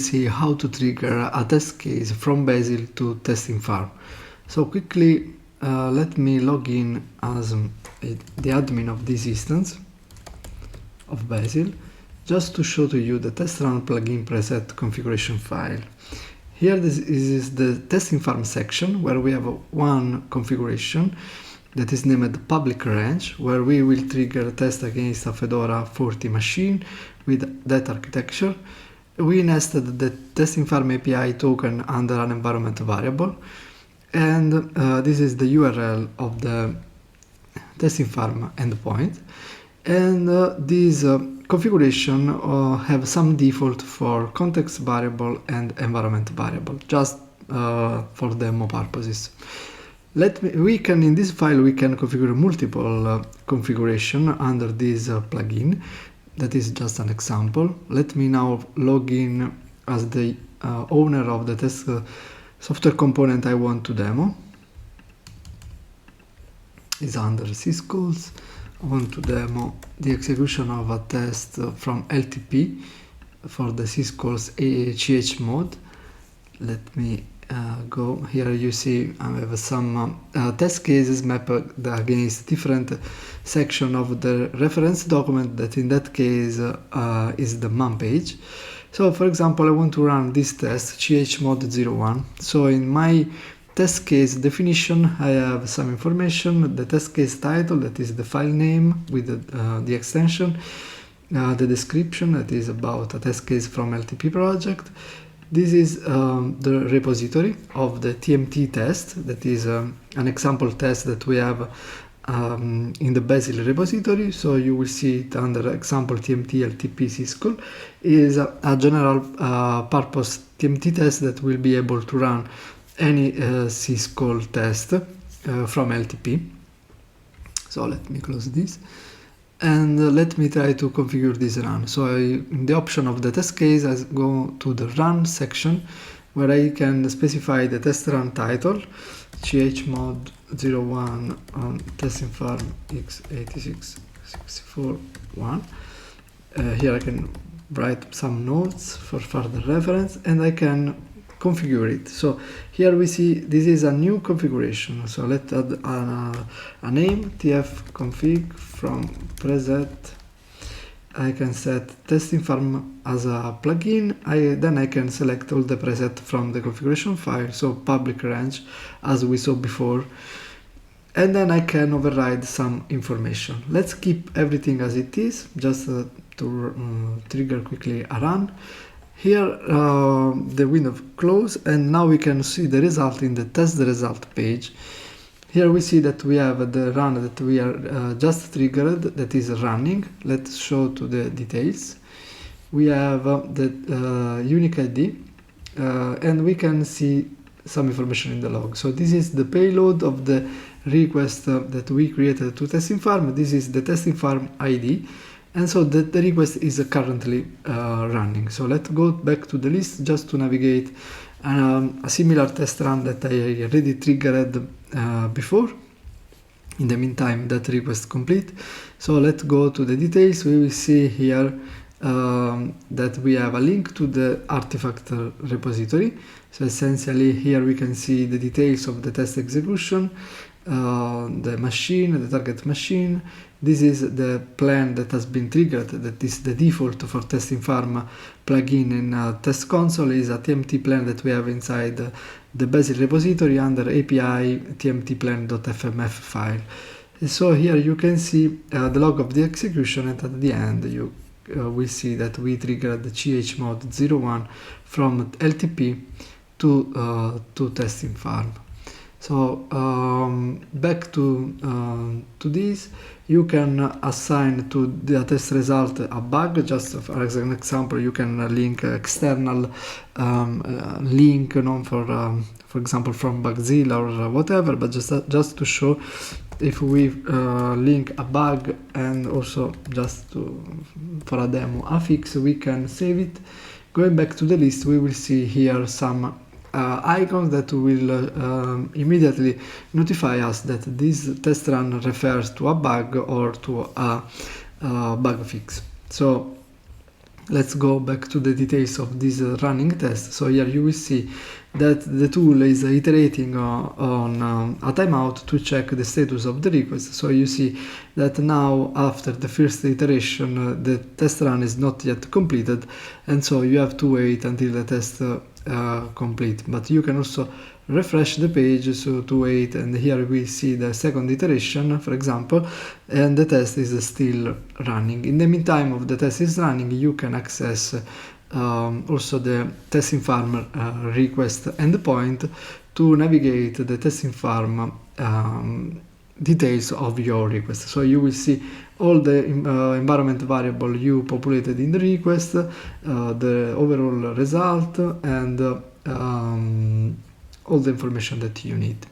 See how to trigger a test case from BASIL to testing farm. So quickly let me log in as the admin of this instance of BASIL, just to show to you the test run plugin preset configuration file. Here this is the testing farm section, where we have one configuration that is named public range, where we will trigger a test against a Fedora 40 machine with that architecture. We nested the testing farm API token under an environment variable, and this is the URL of the testing farm endpoint. And this configuration have some default for context variable and environment variable, just for demo purposes. In this file we can configure multiple configuration under this plugin. That is just an example. Let me now log in as the owner of the test software component I want to demo. Is under syscalls. I want to demo the execution of a test from LTP for the syscalls chmod. Let me go. Here you see I have some test cases mapped against different section of the reference document, that in that case is the man page. So for example, I want to run this test chmod01. So in my test case definition I have some information: the test case title, that is the file name with the extension, the description, that is about a test case from LTP project. This is the repository of the TMT test, that is an example test that we have in the BASIL repository. So you will see it under example TMT LTP syscall. Is a general purpose TMT test that will be able to run any syscall test from LTP. So let me close this. And let me try to configure this run. So in the option of the test case, I go to the run section, where I can specify the test run title, chmod01 on testing farm x86-64-1. Here I can write some notes for further reference, and I can configure it. So here we see this is a new configuration. So let's add a name, tf-config from preset. I can set testing farm as a plugin. Then I can select all the preset from the configuration file, so public range as we saw before, and then I can override some information. Let's keep everything as it is, just to trigger quickly a run. Here the window close, and now we can see the result in the test result page. Here we see that we have the run that we are just triggered, that is running. Let's show to the details. We have the unique ID, and we can see some information in the log. So this is the payload of the request that we created to testing farm. This is the testing farm ID. And so the request is currently running. So let's go back to the list just to navigate a similar test run that I already triggered before. In the meantime, that request complete. So let's go to the details. We will see here that we have a link to the artifact repository. So essentially here we can see the details of the test execution, the machine, the target machine. This is the plan that has been triggered, that is the default for testing farm plugin in test console, is a TMT plan that we have inside the BASIL repository under API tmtplan.fmf file. So here you can see the log of the execution, and at the end you will see that we triggered the chmod01 from LTP to testing farm. So back to this, you can assign to the test result a bug. Just as an example, you can link external link, for example from Bugzilla or whatever. But just to show, if we link a bug and also just for a demo a fix, we can save it. Going back to the list, we will see here some icons that will immediately notify us that this test run refers to a bug or to a bug fix. So let's go back to the details of this running test. So here you will see that the tool is iterating on a timeout to check the status of the request. So you see that now after the first iteration the test run is not yet completed, and so you have to wait until the test complete. But you can also refresh the page so to wait, and here we see the second iteration, for example, and the test is still running. In the meantime of the test is running, you can access also the testing farm request endpoint to navigate the testing farm details of your request. So you will see all the environment variable you populated in the request, the overall result, and all the information that you need.